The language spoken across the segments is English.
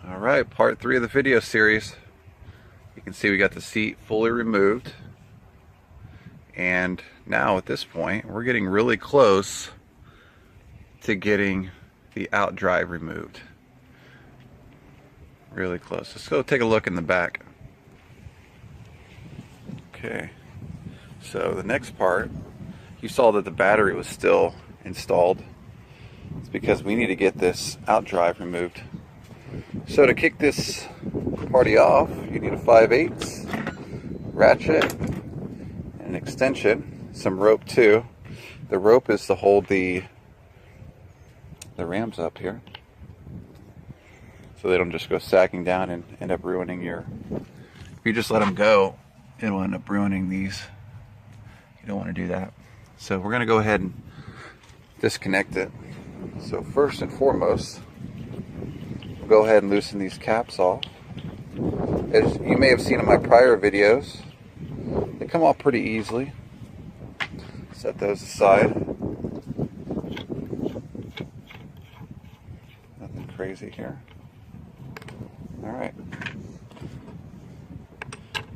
Alright, part 3 of the video series. You can see we got the seat fully removed. And now at this point, we're getting really close to getting the outdrive removed. Really close. Let's go take a look in the back. Okay, so the next part, you saw that the battery was still installed. It's because we need to get this outdrive removed. So to kick this party off, you need a 5/8 ratchet and an extension, some rope too. The rope is to hold the rams up here, so they don't just go sacking down and end up ruining your. If you just let them go, it'll end up ruining these. You don't want to do that. So we're going to go ahead and disconnect it. So first and foremost, we'll go ahead and loosen these caps off. As you may have seen in my prior videos, they come off pretty easily. Set those aside. Nothing crazy here. Alright.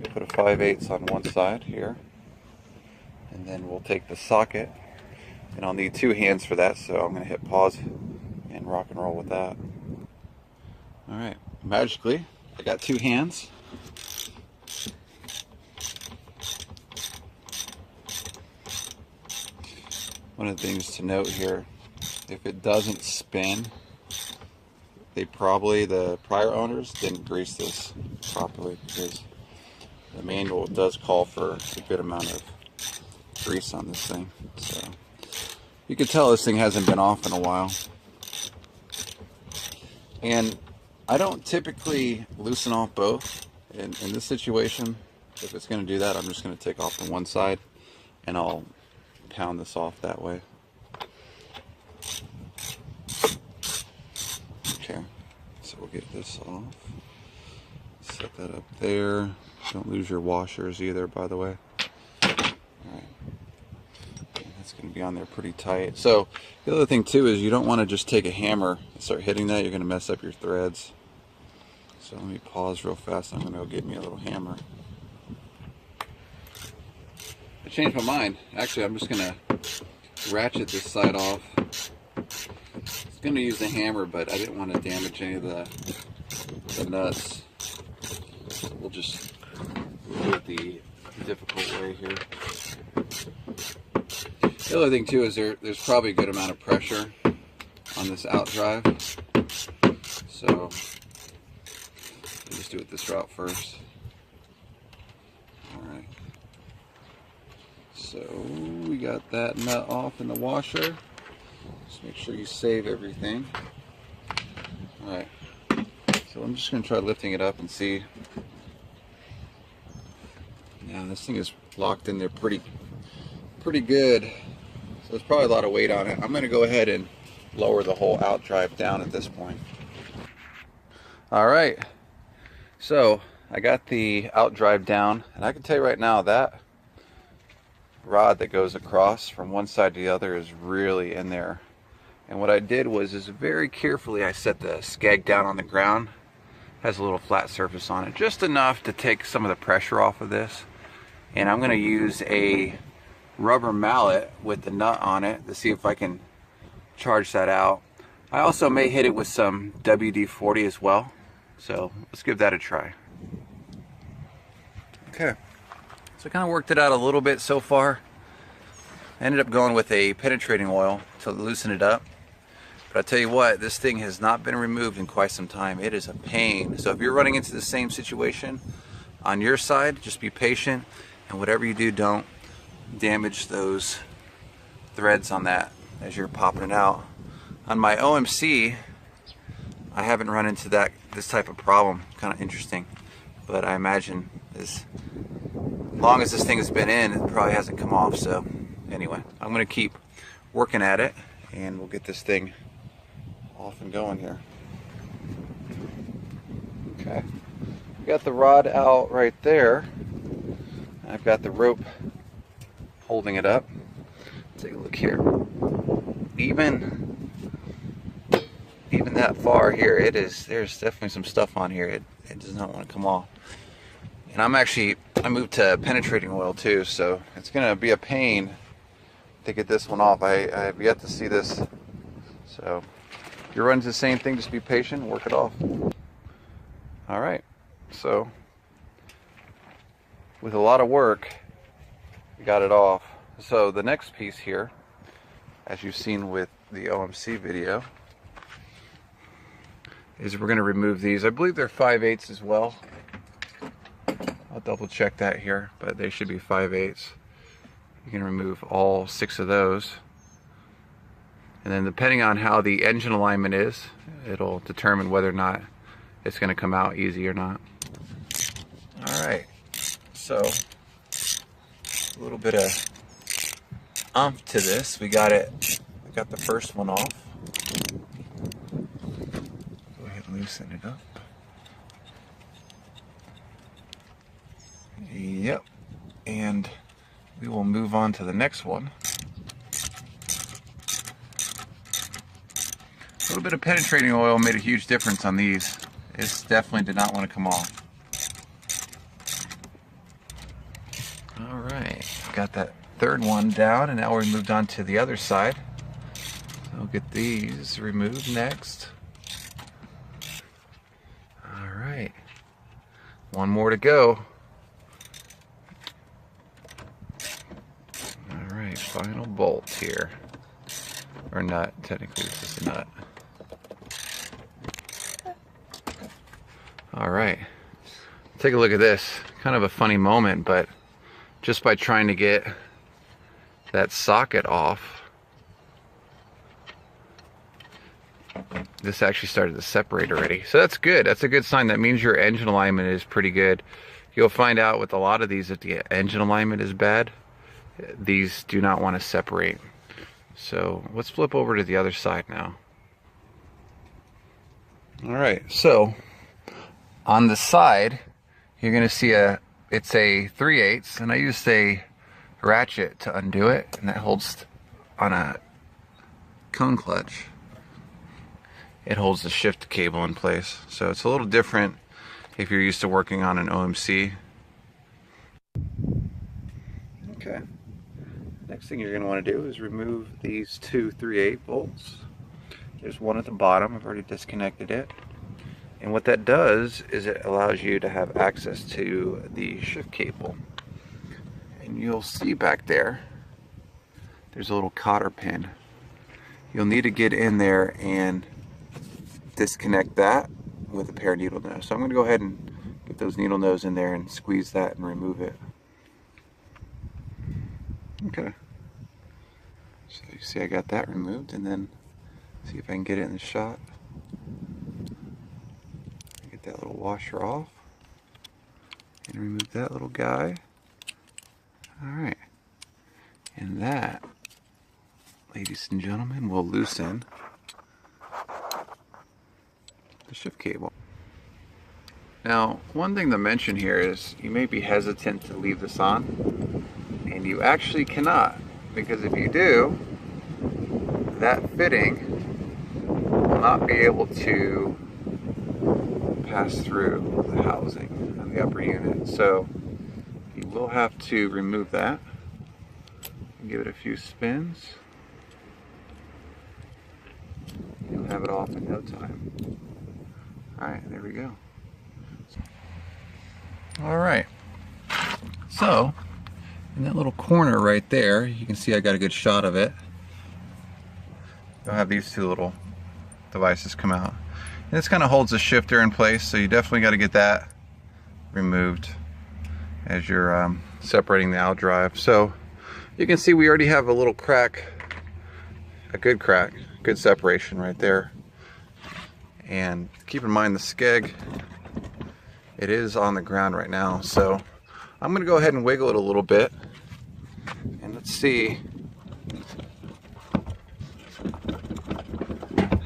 We'll put a 5/8 on one side here. And then we'll take the socket. And I'll need 2 hands for that, so I'm going to hit pause and rock and roll with that. Alright, magically, I got 2 hands. One of the things to note here, if it doesn't spin, the prior owners didn't grease this properly, because the manual does call for a good amount of grease on this thing. So you can tell this thing hasn't been off in a while. And I don't typically loosen off both. In this situation, if it's going to do that, I'm just going to take off the one side and I'll pound this off that way. Okay, so we'll get this off. Set that up there. Don't lose your washers either, by the way. Alright. That's going to be on there pretty tight. So the other thing too is you don't want to just take a hammer and start hitting that. You're going to mess up your threads. So let me pause real fast. I'm going to go get me a little hammer. I changed my mind. Actually, I'm just going to ratchet this side off. I was going to use the hammer, but I didn't want to damage any of the nuts. So we'll just do it the difficult way here. The other thing too is there's probably a good amount of pressure on this outdrive. So just do it this route first. Alright. So we got that nut off in the washer. Just make sure you save everything. Alright. So I'm just going to try lifting it up and see. Now this thing is locked in there pretty good. So there's probably a lot of weight on it. I'm going to go ahead and lower the whole outdrive down at this point. Alright. So I got the outdrive down, and I can tell you right now that rod that goes across from one side to the other is really in there. And what I did was very carefully I set the skeg down on the ground. It has a little flat surface on it, just enough to take some of the pressure off of this. And I'm going to use a rubber mallet with the nut on it to see if I can charge that out. I also may hit it with some WD-40 as well. So let's give that a try. Okay, so I kind of worked it out a little bit so far. I ended up going with a penetrating oil to loosen it up. But I tell you what, this thing has not been removed in quite some time. It is a pain. So if you're running into the same situation on your side, just be patient. And whatever you do, don't damage those threads on that as you're popping it out. On my OMC, I haven't run into this type of problem. Kind of interesting, but I imagine as long as this thing has been in, it probably hasn't come off. So anyway, I'm going to keep working at it, and we'll get this thing off and going here. Okay, we got the rod out right there. I've got the rope holding it up. Take a look here. Even that far here, there's definitely some stuff on here. It does not want to come off. And I moved to penetrating oil too, so it's gonna be a pain to get this one off. I have yet to see this. So if you're running the same thing, just be patient and work it off. All right, so with a lot of work, we got it off. So the next piece here, as you've seen with the OMC video, is we're going to remove these. I believe they're 5/8 as well. I'll double check that here, but they should be 5/8. You can remove all 6 of those. And then depending on how the engine alignment is, it'll determine whether or not it's going to come out easy or not. Alright, so a little bit of oomph to this. We got the first one off. Go ahead and loosen it up. Yep, and we will move on to the next one. A little bit of penetrating oil made a huge difference on these. This definitely did not want to come off. Alright, got that third one down, and now we moved on to the other side. So we'll get these removed next. Alright, one more to go. Alright, final bolt here. Or nut, technically it's just a nut. Alright, take a look at this. Kind of a funny moment, but just by trying to get that socket off, this actually started to separate already. So that's good. That's a good sign. That means your engine alignment is pretty good. You'll find out with a lot of these, if the engine alignment is bad, these do not want to separate. So let's flip over to the other side now. Alright, so on the side, you're going to see it's a 3/8, and I used a ratchet to undo it, and that holds on a cone clutch. It holds the shift cable in place. So it's a little different if you're used to working on an OMC. Okay. Next thing you're going to want to do is remove these 2 3/8 bolts. There's one at the bottom. I've already disconnected it. And what that does is it allows you to have access to the shift cable. And you'll see back there, there's a little cotter pin. You'll need to get in there and disconnect that with a pair of needle nose. So I'm going to go ahead and get those needle nose in there and squeeze that and remove it. Okay. So you see I got that removed, and then see if I can get it in the shot. Get that little washer off and remove that little guy. Alright. And that, ladies and gentlemen, will loosen the shift cable. Now, one thing to mention here is you may be hesitant to leave this on, and you actually cannot, because if you do, that fitting will not be able to pass through the housing on the upper unit. So you will have to remove that and give it a few spins. You'll have it off in no time. Alright, there we go. Alright, so in that little corner right there, you can see I got a good shot of it. You'll have these 2 little devices come out. And this kind of holds the shifter in place, so you definitely got to get that removed as you're separating the outdrive. So you can see we already have a little crack, a good crack, good separation right there. And keep in mind the skeg, it is on the ground right now, so I'm going to go ahead and wiggle it a little bit, and let's see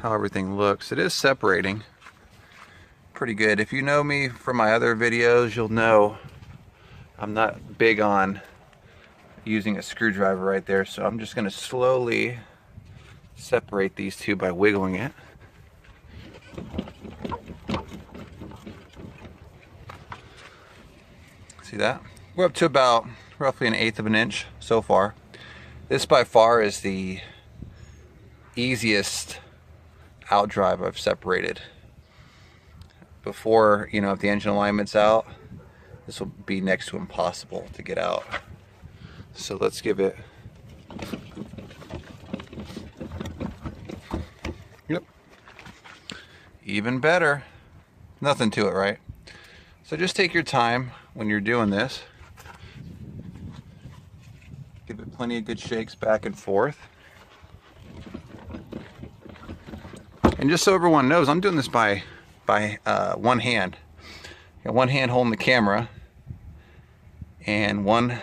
how everything looks. It is separating pretty good. If you know me from my other videos, you'll know I'm not big on using a screwdriver right there, so I'm just going to slowly separate these 2 by wiggling it. See that? We're up to about roughly 1/8 of an inch so far. This by far is the easiest outdrive I've separated. Before, you know, if the engine alignment's out, this will be next to impossible to get out. So let's give it, yep, even better. Nothing to it, right? So just take your time when you're doing this. Give it plenty of good shakes back and forth. And just so everyone knows, I'm doing this by one hand. Got one hand holding the camera and one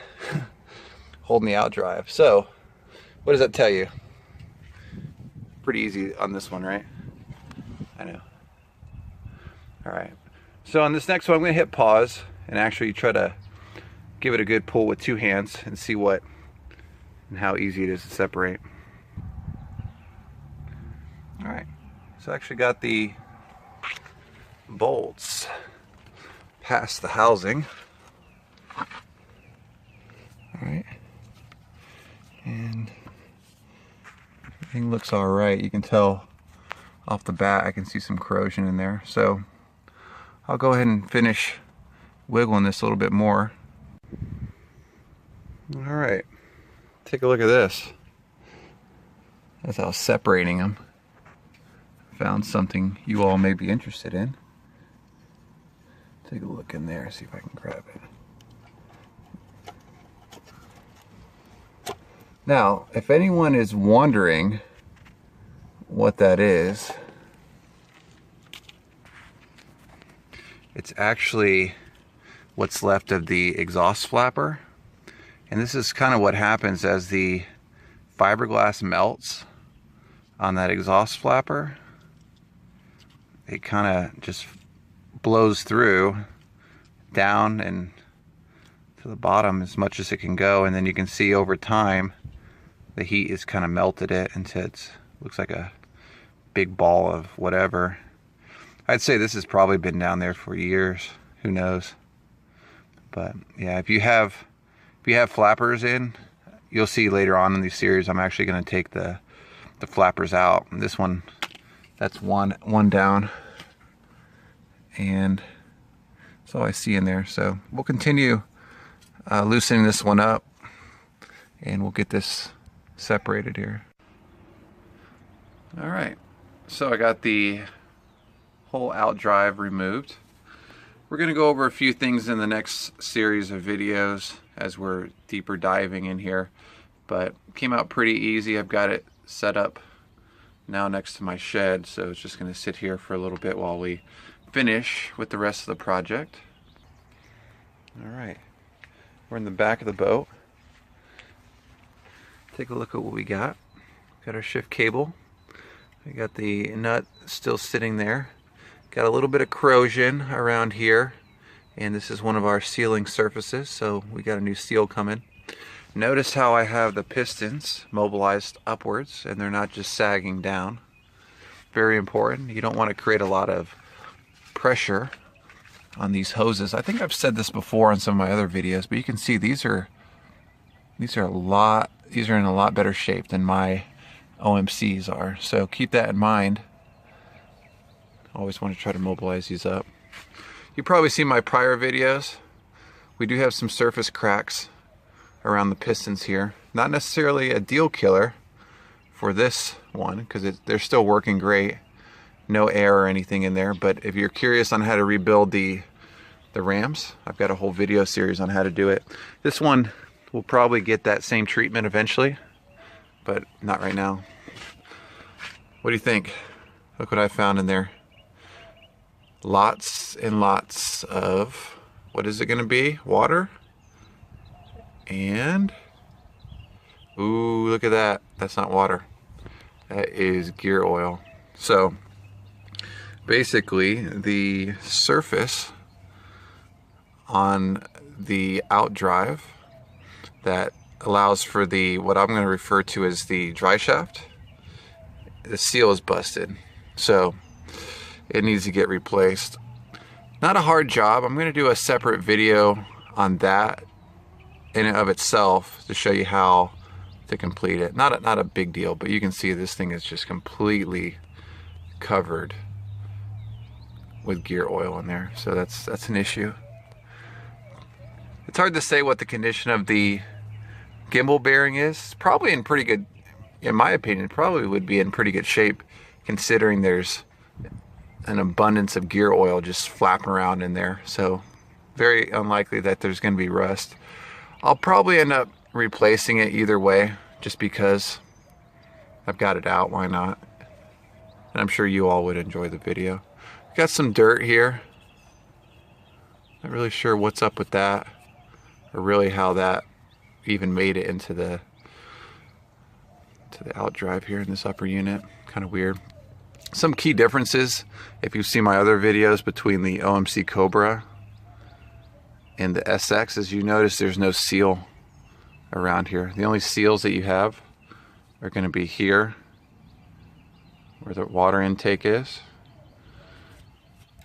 holding the outdrive. So what does that tell you? Pretty easy on this one, right? I know. All right. So on this next one, I'm going to hit pause and actually try to give it a good pull with two hands and see what and how easy it is to separate. All right. So I actually got the bolts past the housing. All right. And everything looks all right. You can tell off the bat, I can see some corrosion in there. So I'll go ahead and finish wiggling this a little bit more. All right, take a look at this. That's how I was separating them. Found something you all may be interested in. Take a look in there, see if I can grab it. Now, if anyone is wondering what that is, it's actually what's left of the exhaust flapper. And this is kind of what happens as the fiberglass melts on that exhaust flapper. It kind of just blows through down and to the bottom as much as it can go, and then you can see over time the heat has kind of melted it until it looks like a big ball of whatever. I'd say this has probably been down there for years, who knows. But yeah, if you have flappers in, you'll see later on in these series I'm actually going to take the flappers out. And this one, that's one down, and that's all I see in there. So we'll continue loosening this one up, and we'll get this separated here. All right, so I got the whole outdrive removed. We're going to go over a few things in the next series of videos as we're deeper diving in here, but it came out pretty easy. I've got it set up now next to my shed, so it's just going to sit here for a little bit while we finish with the rest of the project. All right, we're in the back of the boat. Take a look at what we got. Got our shift cable. We got the nut still sitting there. Got a little bit of corrosion around here, and this is one of our sealing surfaces, so we got a new seal coming. Notice how I have the pistons mobilized upwards and they're not just sagging down. Very important. You don't want to create a lot of pressure on these hoses. I think I've said this before on some of my other videos, but you can see these are in a lot better shape than my OMCs are. So keep that in mind. Always want to try to mobilize these up. You probably see my prior videos. We do have some surface cracks around the pistons here. Not necessarily a deal killer for this one because they're still working great. No air or anything in there. But if you're curious on how to rebuild the rams, I've got a whole video series on how to do it. This one will probably get that same treatment eventually, but not right now. What do you think? Look what I found in there. Lots and lots of, what is it going to be? Water. And, ooh, look at that. That's not water. That is gear oil. So, basically, the surface on the outdrive that allows for what I'm going to refer to as the dry shaft, the seal is busted. So, it needs to get replaced. Not a hard job. I'm going to do a separate video on that in and of itself to show you how to complete it. Not a big deal, but you can see this thing is just completely covered with gear oil in there, so that's an issue. It's hard to say what the condition of the gimbal bearing is. It's probably in pretty good, in my opinion, probably would be in pretty good shape, considering there's an abundance of gear oil just flapping around in there. So very unlikely that there's going to be rust. I'll probably end up replacing it either way, just because I've got it out. Why not? And I'm sure you all would enjoy the video. Got some dirt here. Not really sure what's up with that, or really how that even made it into the outdrive here in this upper unit. Kind of weird. Some key differences, if you've seen my other videos, between the OMC Cobra and the SX, as you notice, there's no seal around here. The only seals that you have are going to be here, where the water intake is,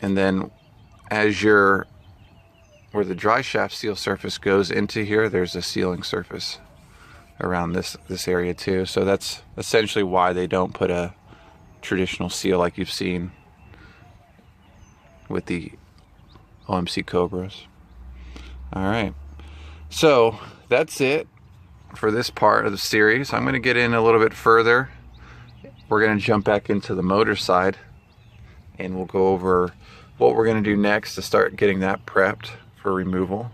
and then as where the dry shaft seal surface goes into here, there's a sealing surface around this area too. So that's essentially why they don't put a traditional seal like you've seen with the OMC Cobras. All right, so that's it for this part of the series. I'm going to get in a little bit further. We're going to jump back into the motor side, and we'll go over what we're going to do next to start getting that prepped for removal.